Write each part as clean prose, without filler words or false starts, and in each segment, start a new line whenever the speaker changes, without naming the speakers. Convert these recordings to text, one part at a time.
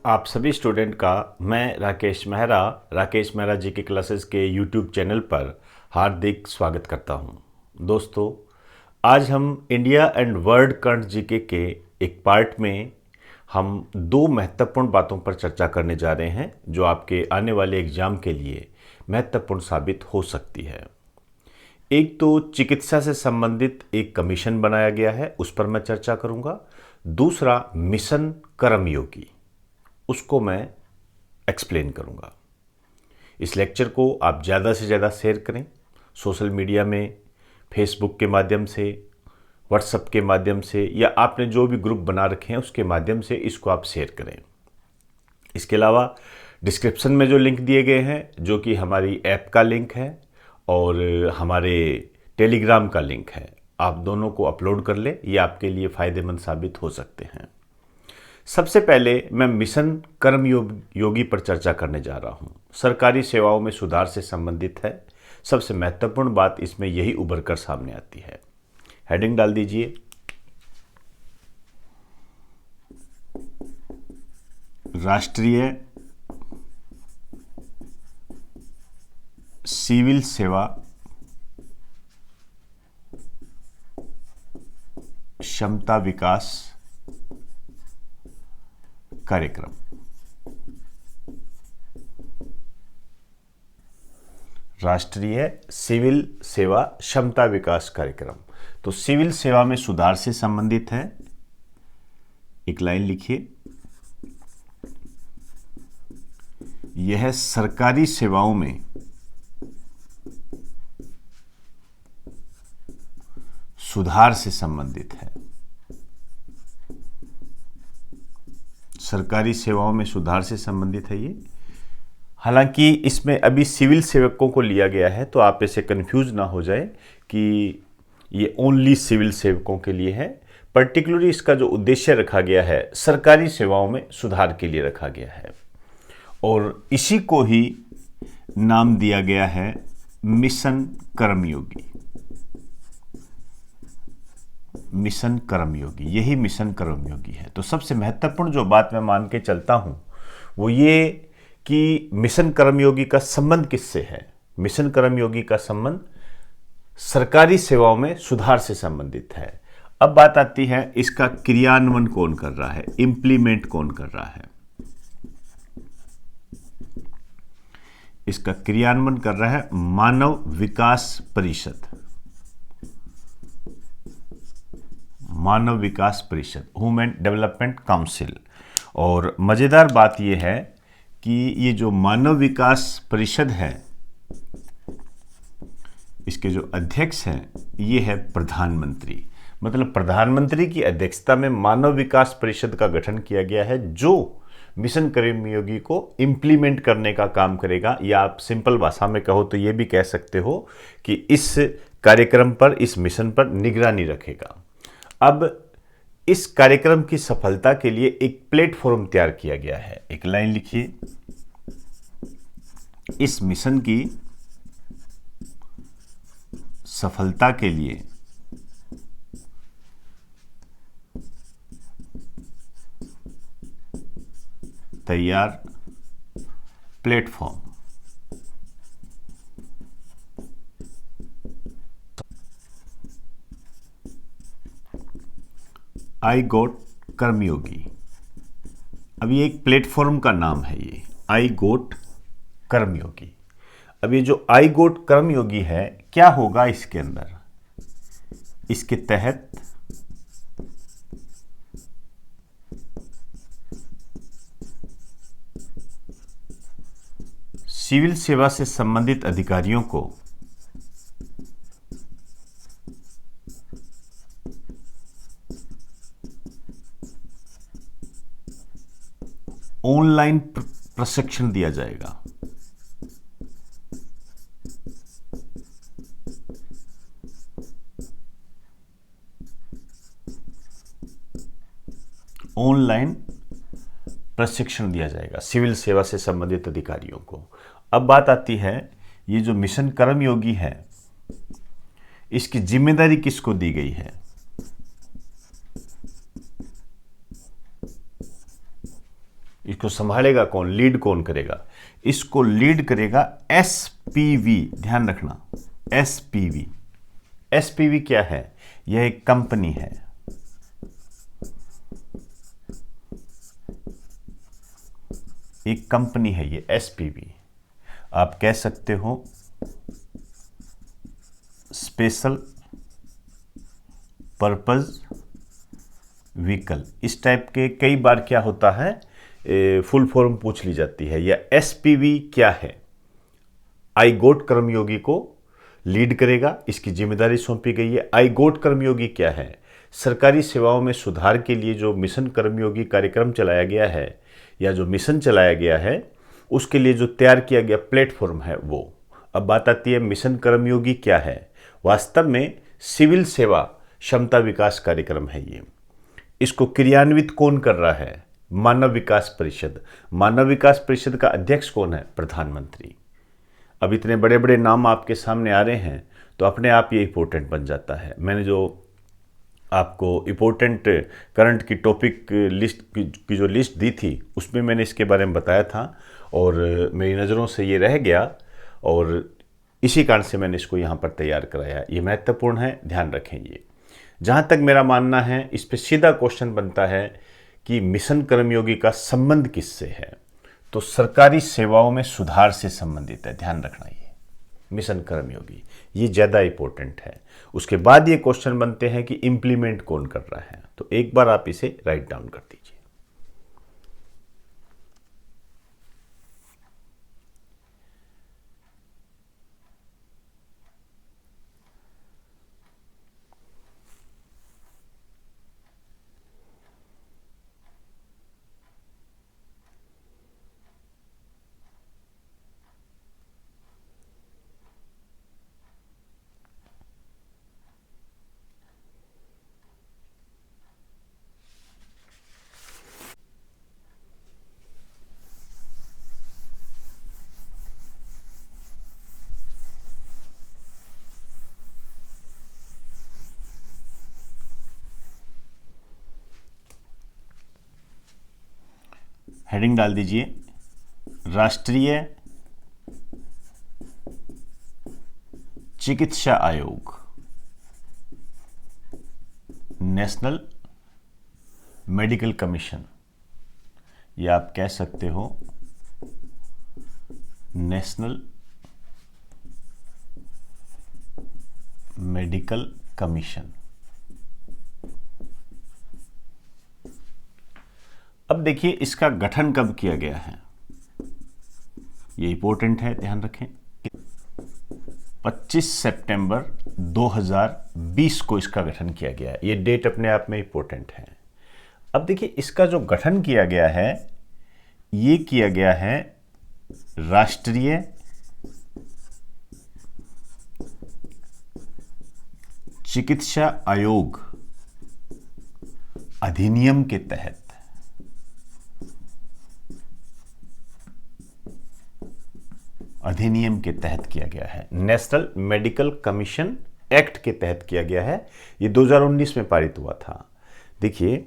आप सभी स्टूडेंट का मैं राकेश मेहरा जी के क्लासेस के यूट्यूब चैनल पर हार्दिक स्वागत करता हूं। दोस्तों, आज हम India and world current GK के एक पार्ट में हम दो महत्वपूर्ण बातों पर चर्चा करने जा रहे हैं जो आपके आने वाले एग्जाम के लिए महत्वपूर्ण साबित हो सकती है। एक तो चिकित्सा से संबंधित एक कमीशन बनाया गया है, उस पर मैं चर्चा करूंगा। दूसरा मिशन कर्मयोगी, उसको मैं एक्सप्लेन करूंगा। इस लेक्चर को आप ज़्यादा से ज़्यादा शेयर करें, सोशल मीडिया में, फेसबुक के माध्यम से, व्हाट्सएप के माध्यम से, या आपने जो भी ग्रुप बना रखे हैं उसके माध्यम से इसको आप शेयर करें। इसके अलावा डिस्क्रिप्शन में जो लिंक दिए गए हैं, जो कि हमारी ऐप का लिंक है और हमारे टेलीग्राम का लिंक है, आप दोनों को अपलोड कर लें, ये आपके लिए फ़ायदेमंद साबित हो सकते हैं। सबसे पहले मैं मिशन कर्मयोगी पर चर्चा करने जा रहा हूं। सरकारी सेवाओं में सुधार से संबंधित है। सबसे महत्वपूर्ण बात इसमें यही उभर कर सामने आती है। हेडिंग डाल दीजिए, राष्ट्रीय सिविल सेवा क्षमता विकास कार्यक्रम। राष्ट्रीय सिविल सेवा क्षमता विकास कार्यक्रम। तो सिविल सेवा में सुधार से संबंधित है। एक लाइन लिखिए, यह सरकारी सेवाओं में सुधार से संबंधित है। सरकारी सेवाओं में सुधार से संबंधित है ये। हालांकि इसमें अभी सिविल सेवकों को लिया गया है, तो आप ऐसे कंफ्यूज ना हो जाए कि ये ओनली सिविल सेवकों के लिए है। पर्टिकुलरली इसका जो उद्देश्य रखा गया है सरकारी सेवाओं में सुधार के लिए रखा गया है, और इसी को ही नाम दिया गया है मिशन कर्मयोगी। मिशन कर्मयोगी, यही मिशन कर्मयोगी है। तो सबसे महत्वपूर्ण जो बात मैं मान के चलता हूं वो ये कि मिशन कर्मयोगी का संबंध किससे है। मिशन कर्मयोगी का संबंध सरकारी सेवाओं में सुधार से संबंधित है। अब बात आती है इसका क्रियान्वयन कौन कर रहा है, इंप्लीमेंट कौन कर रहा है। इसका क्रियान्वयन कर रहा है मानव विकास परिषद। मानव विकास परिषद, ह्यूमन डेवलपमेंट काउंसिल। और मजेदार बात यह है कि ये जो मानव विकास परिषद है, इसके जो अध्यक्ष हैं ये है प्रधानमंत्री। मतलब प्रधानमंत्री की अध्यक्षता में मानव विकास परिषद का गठन किया गया है, जो मिशन कर्मयोगी को इंप्लीमेंट करने का काम करेगा। या आप सिंपल भाषा में कहो तो ये भी कह सकते हो कि इस कार्यक्रम पर, इस मिशन पर निगरानी रखेगा। अब इस कार्यक्रम की सफलता के लिए एक प्लेटफॉर्म तैयार किया गया है। एक लाइन लिखिए, इस मिशन की सफलता के लिए तैयार प्लेटफॉर्म। आई गोट कर्मयोगी। अब ये एक प्लेटफॉर्म का नाम है, ये आई गोट कर्मयोगी। अब ये जो आई गोट कर्मयोगी है, क्या होगा इसके अंदर? इसके तहत सिविल सेवा से संबंधित अधिकारियों को ऑनलाइन प्रशिक्षण दिया जाएगा। ऑनलाइन प्रशिक्षण दिया जाएगा सिविल सेवा से संबंधित अधिकारियों को। अब बात आती है, ये जो मिशन कर्मयोगी है, इसकी जिम्मेदारी किसको दी गई है? इसको संभालेगा कौन, लीड कौन करेगा? इसको लीड करेगा एसपीवी। ध्यान रखना, एसपीवी। एसपीवी क्या है? यह एक कंपनी है। एक कंपनी है ये एसपीवी। आप कह सकते हो स्पेशल पर्पज व्हीकल। इस टाइप के कई बार क्या होता है, फुल फॉर्म पूछ ली जाती है। या एसपीवी क्या है? आई गोट कर्मयोगी को लीड करेगा, इसकी जिम्मेदारी सौंपी गई है। आई गोट कर्मयोगी क्या है? सरकारी सेवाओं में सुधार के लिए जो मिशन कर्मयोगी कार्यक्रम चलाया गया है या जो मिशन चलाया गया है उसके लिए जो तैयार किया गया प्लेटफॉर्म है वो। अब बात आती है मिशन कर्मयोगी क्या है? वास्तव में सिविल सेवा क्षमता विकास कार्यक्रम है ये। इसको क्रियान्वित कौन कर रहा है? मानव विकास परिषद। मानव विकास परिषद का अध्यक्ष कौन है? प्रधानमंत्री। अब इतने बड़े बड़े नाम आपके सामने आ रहे हैं तो अपने आप ये इंपॉर्टेंट बन जाता है। मैंने जो आपको इंपॉर्टेंट करंट की टॉपिक लिस्ट की जो लिस्ट दी थी उसमें मैंने इसके बारे में बताया था और मेरी नज़रों से ये रह गया और इसी कारण से मैंने इसको यहाँ पर तैयार कराया। ये महत्वपूर्ण है, ध्यान रखें ये। जहाँ तक मेरा मानना है, इस पर सीधा क्वेश्चन बनता है कि मिशन कर्मयोगी का संबंध किससे है? तो सरकारी सेवाओं में सुधार से संबंधित है। ध्यान रखना, ये मिशन कर्मयोगी ये ज़्यादा इंपॉर्टेंट है। उसके बाद ये क्वेश्चन बनते हैं कि इम्प्लीमेंट कौन कर रहा है। तो एक बार आप इसे राइट डाउन कर दीजिए। हेडिंग डाल दीजिए, राष्ट्रीय चिकित्सा आयोग, नेशनल मेडिकल कमीशन, या आप कह सकते हो नेशनल मेडिकल कमीशन। अब देखिए इसका गठन कब किया गया है, ये इंपॉर्टेंट है, ध्यान रखें। 25 सितंबर 2020 को इसका गठन किया गया है। ये डेट अपने आप में इंपॉर्टेंट है। अब देखिए इसका जो गठन किया गया है ये किया गया है राष्ट्रीय चिकित्सा आयोग अधिनियम के तहत। अधिनियम के तहत किया गया है, नेशनल मेडिकल कमीशन एक्ट के तहत किया गया है। ये 2019 में पारित हुआ था। देखिए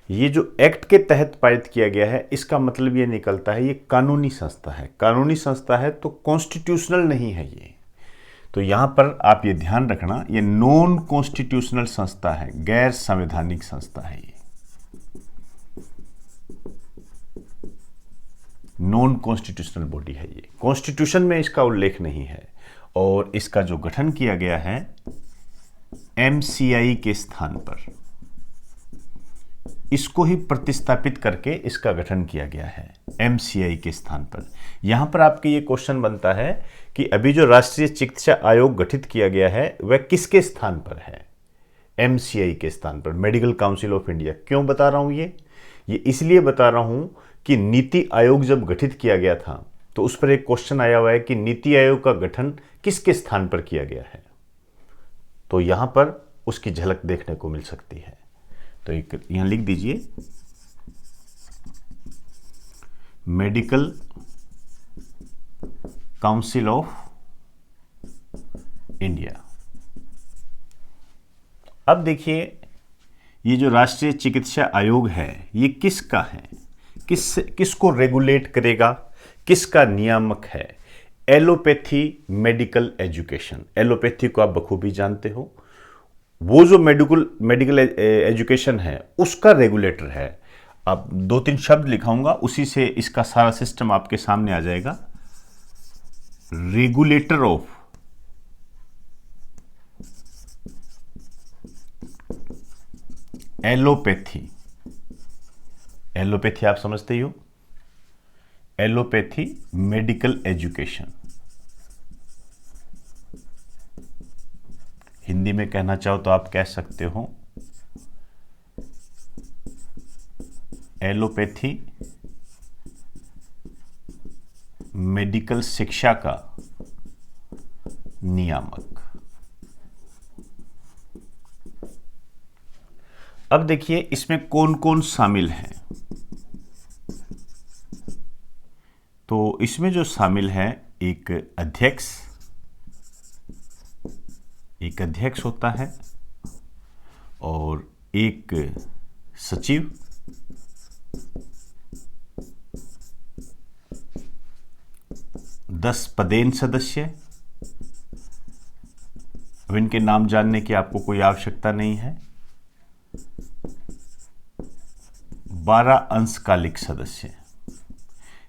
ये जो एक्ट के तहत पारित किया गया है इसका मतलब ये निकलता है ये कानूनी संस्था है। कानूनी संस्था है तो कॉन्स्टिट्यूशनल नहीं है ये। तो यहां पर आप ये ध्यान रखना, ये नॉन कॉन्स्टिट्यूशनल संस्था है, गैर संवैधानिक संस्था है। ये नॉन कॉन्स्टिट्यूशनल बॉडी है। ये कॉन्स्टिट्यूशन में इसका उल्लेख नहीं है और इसका जो गठन किया गया है एमसीआई के स्थान पर, इसको ही प्रतिस्थापित करके इसका गठन किया गया है एमसीआई के स्थान पर। यहां पर आपके ये क्वेश्चन बनता है कि अभी जो राष्ट्रीय चिकित्सा आयोग गठित किया गया है वह किसके स्थान पर है? एमसीआई के स्थान पर, मेडिकल काउंसिल ऑफ इंडिया। क्यों बता रहा हूं ये इसलिए बता रहा हूं कि नीति आयोग जब गठित किया गया था तो उस पर एक क्वेश्चन आया हुआ है कि नीति आयोग का गठन किसके स्थान पर किया गया है। तो यहां पर उसकी झलक देखने को मिल सकती है। तो एक यहां लिख दीजिए, मेडिकल काउंसिल ऑफ इंडिया। अब देखिए ये जो राष्ट्रीय चिकित्सा आयोग है ये किसका है? किसको रेगुलेट करेगा, किसका नियामक है? Allopathy medical education. एलोपैथी को आप बखूबी जानते हो, वो जो मेडिकल एजुकेशन है उसका रेगुलेटर है। अब 2-3 शब्द लिखाऊंगा, उसी से इसका सारा सिस्टम आपके सामने आ जाएगा। Regulator of allopathy. एलोपैथी आप समझते ही हो, एलोपैथी मेडिकल एजुकेशन। हिंदी में कहना चाहो तो आप कह सकते हो एलोपैथी मेडिकल शिक्षा का नियामक। अब देखिए इसमें कौन कौन शामिल हैं। तो इसमें जो शामिल है, एक अध्यक्ष होता है और एक सचिव, 10 पदेन सदस्य। अब इनके नाम जानने की आपको कोई आवश्यकता नहीं है। 12 अंशकालिक सदस्य।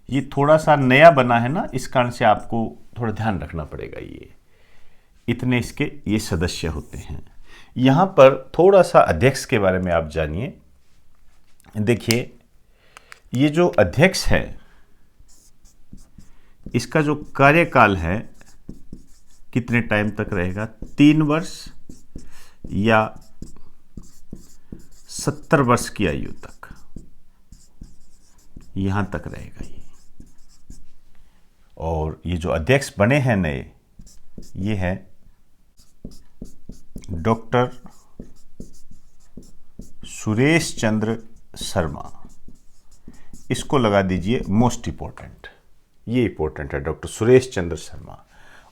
ये थोड़ा सा नया बना है ना, इस कारण से आपको थोड़ा ध्यान रखना पड़ेगा। ये इतने इसके ये सदस्य होते हैं। यहां पर थोड़ा सा अध्यक्ष के बारे में आप जानिए। देखिए ये जो अध्यक्ष है, इसका जो कार्यकाल है कितने टाइम तक रहेगा? 3 वर्ष या 70 वर्ष की आयु तक, यहां तक रहेगा ये। और ये जो अध्यक्ष बने हैं नए, ये है डॉक्टर सुरेश चंद्र शर्मा। इसको लगा दीजिए मोस्ट इंपॉर्टेंट, ये इंपॉर्टेंट है, डॉक्टर सुरेश चंद्र शर्मा।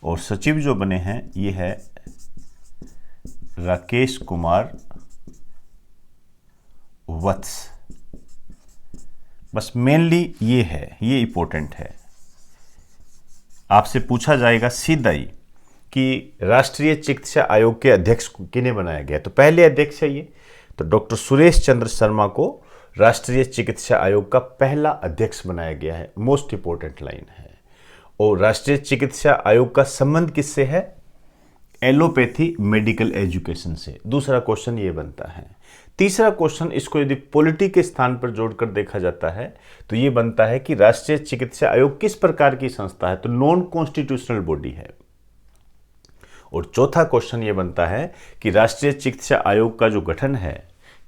और सचिव जो बने हैं ये है राकेश कुमार वत्स। बस मेनली ये है, ये इंपॉर्टेंट है। आपसे पूछा जाएगा सीधा ही कि राष्ट्रीय चिकित्सा आयोग के अध्यक्ष किन्हें बनाया गया, तो पहले अध्यक्ष है ये, तो डॉक्टर सुरेश चंद्र शर्मा को राष्ट्रीय चिकित्सा आयोग का पहला अध्यक्ष बनाया गया है। मोस्ट इंपॉर्टेंट लाइन है। और राष्ट्रीय चिकित्सा आयोग का संबंध किससे है? एलोपैथी मेडिकल एजुकेशन से। दूसरा क्वेश्चन ये बनता है। तीसरा क्वेश्चन, इसको यदि पॉलिटी के स्थान पर जोड़कर देखा जाता है तो ये बनता है कि राष्ट्रीय चिकित्सा आयोग किस प्रकार की संस्था है, तो नॉन कॉन्स्टिट्यूशनल बॉडी है। और चौथा क्वेश्चन ये बनता है कि राष्ट्रीय चिकित्सा आयोग का जो गठन है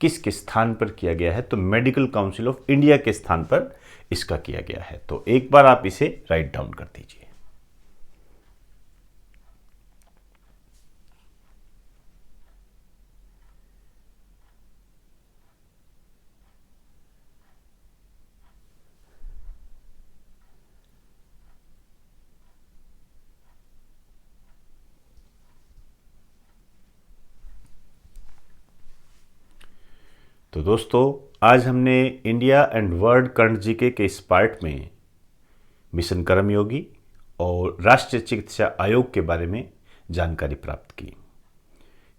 किसके स्थान पर किया गया है, तो मेडिकल काउंसिल ऑफ इंडिया के स्थान पर इसका किया गया है। तो एक बार आप इसे राइट डाउन कर दीजिए। तो दोस्तों, आज हमने India and world current GK के इस पार्ट में मिशन कर्मयोगी और राष्ट्रीय चिकित्सा आयोग के बारे में जानकारी प्राप्त की।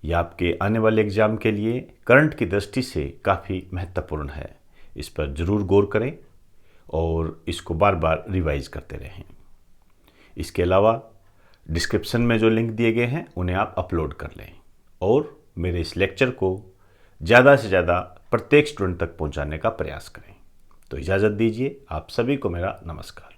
यह आपके आने वाले एग्जाम के लिए करंट की दृष्टि से काफ़ी महत्वपूर्ण है। इस पर ज़रूर गौर करें और इसको बार बार रिवाइज करते रहें। इसके अलावा डिस्क्रिप्शन में जो लिंक दिए गए हैं उन्हें आप अपलोड कर लें और मेरे इस लेक्चर को ज़्यादा से ज़्यादा प्रत्येक स्टूडेंट तक पहुंचाने का प्रयास करें। तो इजाज़त दीजिए, आप सभी को मेरा नमस्कार।